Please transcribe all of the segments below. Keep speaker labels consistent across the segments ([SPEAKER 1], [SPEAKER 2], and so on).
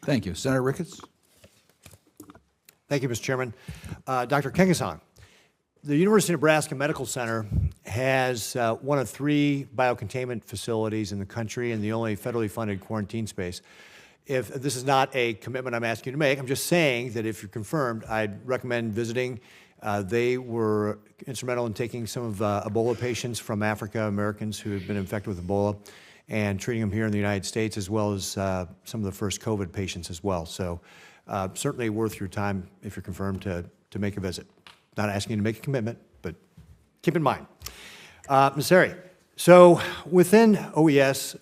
[SPEAKER 1] Thank you. Senator Ricketts?
[SPEAKER 2] Thank you, Mr. Chairman. Dr. Kengesong, the University of Nebraska Medical Center has one of 3 biocontainment facilities in the country and the only federally funded quarantine space. If this is not a commitment I'm asking you to make, I'm just saying that if you're confirmed, I'd recommend visiting. They were instrumental in taking some of Ebola patients from Africa, Americans who had been infected with Ebola, and treating them here in the United States, as well as some of the first COVID patients as well. So certainly worth your time, if you're confirmed, to make a visit. Not asking you to make a commitment, but keep in mind. Ms. Sari, so within OES,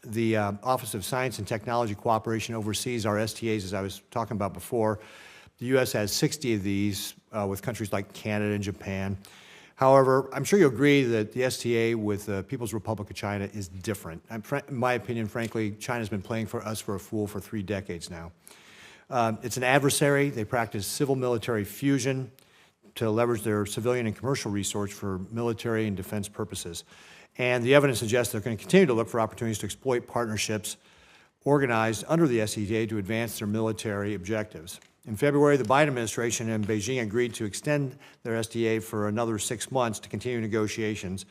[SPEAKER 2] the Office of Science and Technology Cooperation oversees our STAs, as I was talking about before. The U.S. has 60 of these with countries like Canada and Japan. However, I'm sure you'll agree that the STA with the People's Republic of China is different. In my opinion, frankly, China's been playing for us for a fool for 3 decades now. It's an adversary. They practice civil-military fusion to leverage their civilian and commercial resource for military and defense purposes. And the evidence suggests they're going to continue to look for opportunities to exploit partnerships organized under the STA to advance their military objectives. In February, the Biden administration and Beijing agreed to extend their STA for another 6 months to continue negotiations.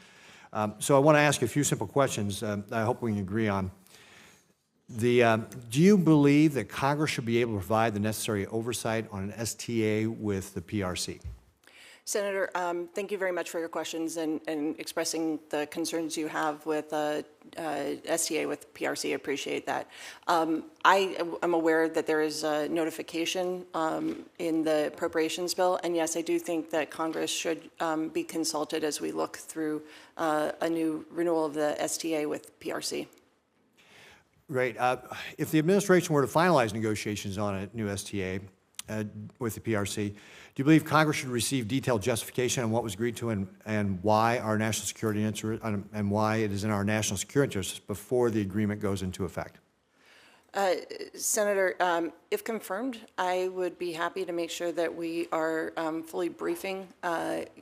[SPEAKER 2] So I want to ask you a few simple questions I hope we can agree on. Do you believe that Congress should be able to provide the necessary oversight on an STA with the PRC?
[SPEAKER 3] Senator, thank you very much for your questions and expressing the concerns you have with STA with PRC. I appreciate that. I am aware that there is a notification in the appropriations bill, and yes, I do think that Congress should be consulted as we look through a new renewal of the STA with PRC.
[SPEAKER 2] Great. If the administration were to finalize negotiations on a new STA with the PRC, do you believe Congress should receive detailed justification on what was agreed to and why our national security interest and why it is in our national security interests before the agreement goes into effect?
[SPEAKER 3] Senator, if confirmed, I would be happy to make sure that we are fully briefing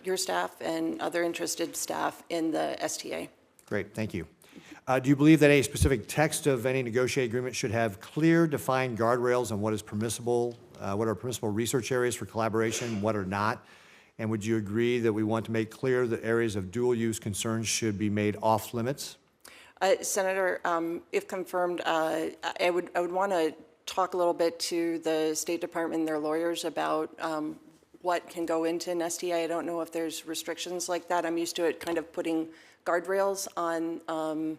[SPEAKER 3] your staff and other interested staff in the STA.
[SPEAKER 2] Great, thank you. Do you believe that a specific text of any negotiated agreement should have clear, defined guardrails on what is permissible, what are permissible research areas for collaboration, what are not? And would you agree that we want to make clear that areas of dual-use concerns should be made off limits?
[SPEAKER 3] Senator, if confirmed, I would want to talk a little bit to the State Department and their lawyers about what can go into an STA. I don't know if there's restrictions like that. I'm used to it kind of putting guardrails on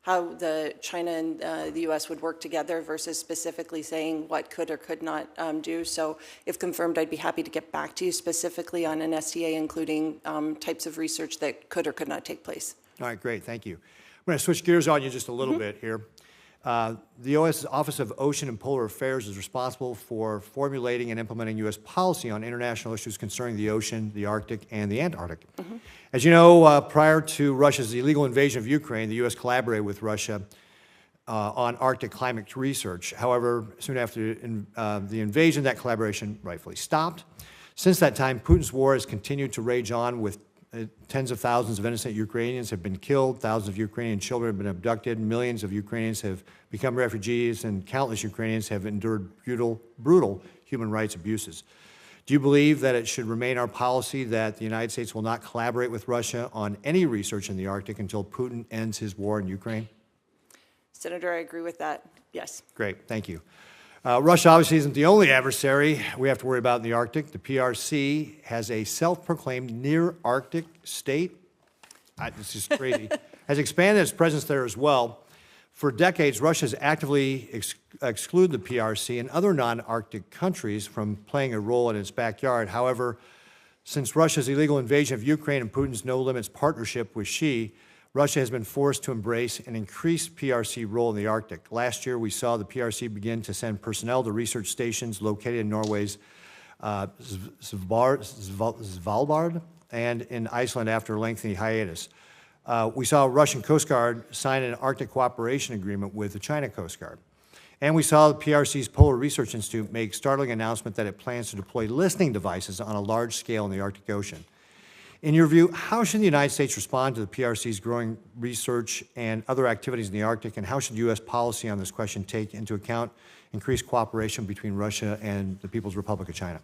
[SPEAKER 3] how the China and the U.S. would work together versus specifically saying what could or could not do. So if confirmed, I'd be happy to get back to you specifically on an STA, including types of research that could or could not take place.
[SPEAKER 2] All right, great, thank you. I'm going to switch gears on you just a little bit here. The OS Office of Ocean and Polar Affairs is responsible for formulating and implementing U.S. policy on international issues concerning the ocean, the Arctic, and the Antarctic. As you know, prior to Russia's illegal invasion of Ukraine, the U.S. collaborated with Russia on Arctic climate research. However, soon after the invasion, that collaboration rightfully stopped. Since that time, Putin's war has continued to rage on with tens of thousands of innocent Ukrainians have been killed, thousands of Ukrainian children have been abducted, millions of Ukrainians have become refugees, and countless Ukrainians have endured brutal human rights abuses. Do you believe that it should remain our policy that the United States will not collaborate with Russia on any research in the Arctic until Putin ends his war in Ukraine?
[SPEAKER 3] Senator, I agree with that, yes.
[SPEAKER 2] Great, thank you. Russia obviously isn't the only adversary we have to worry about in the Arctic. The PRC has a self-proclaimed near-Arctic state. This is crazy. Has expanded its presence there as well. For decades, Russia has actively excluded the PRC and other non-Arctic countries from playing a role in its backyard. However, since Russia's illegal invasion of Ukraine and Putin's no-limits partnership with Xi, Russia has been forced to embrace an increased PRC role in the Arctic. Last year, we saw the PRC begin to send personnel to research stations located in Norway's Svalbard and in Iceland after a lengthy hiatus. We saw Russian Coast Guard sign an Arctic cooperation agreement with the China Coast Guard. And we saw the PRC's Polar Research Institute make startling announcement that it plans to deploy listening devices on a large scale in the Arctic Ocean. In your view, how should the United States respond to the PRC's growing research and other activities in the Arctic, and how should U.S. policy on this question take into account increased cooperation between Russia and the People's Republic of China?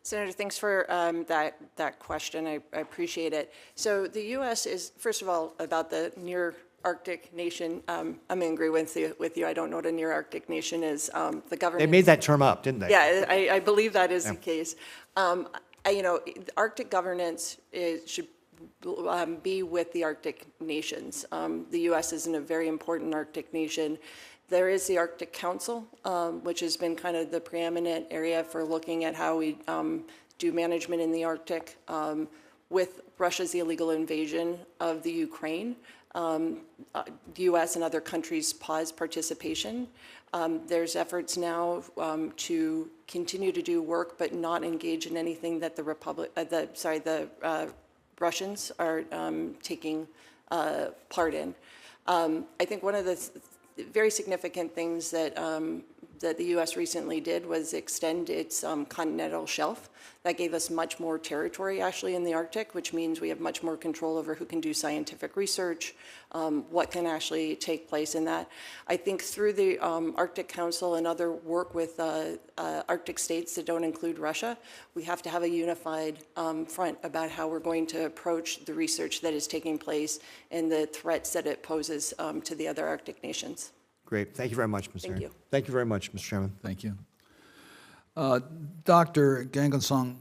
[SPEAKER 3] Senator, thanks for that question. I appreciate it. So the U.S. is, first of all, about the near Arctic nation. I'm in agreement with you. I don't know what a near Arctic nation is. The government.
[SPEAKER 2] They made that term up, didn't they?
[SPEAKER 3] Yeah, I believe that is the case. Arctic governance should be with the Arctic nations. The U.S. is in a very important Arctic nation. There is the Arctic Council, which has been kind of the preeminent area for looking at how we do management in the Arctic. With Russia's illegal invasion of the Ukraine, the U.S. and other countries paused participation. There's efforts now to continue to do work, but not engage in anything that the Russians are taking part in. I think one of the very significant things that the U.S. recently did was extend its continental shelf. That gave us much more territory, actually, in the Arctic, which means we have much more control over who can do scientific research, what can actually take place in that. I think through the Arctic Council and other work with Arctic states that don't include Russia, we have to have a unified front about how we're going to approach the research that is taking place and the threats that it poses to the other Arctic nations.
[SPEAKER 2] Great. Thank you very much, Ms.
[SPEAKER 3] Thank you.
[SPEAKER 2] Thank you very much, Mr. Chairman.
[SPEAKER 1] Thank you. Dr. Gangasong,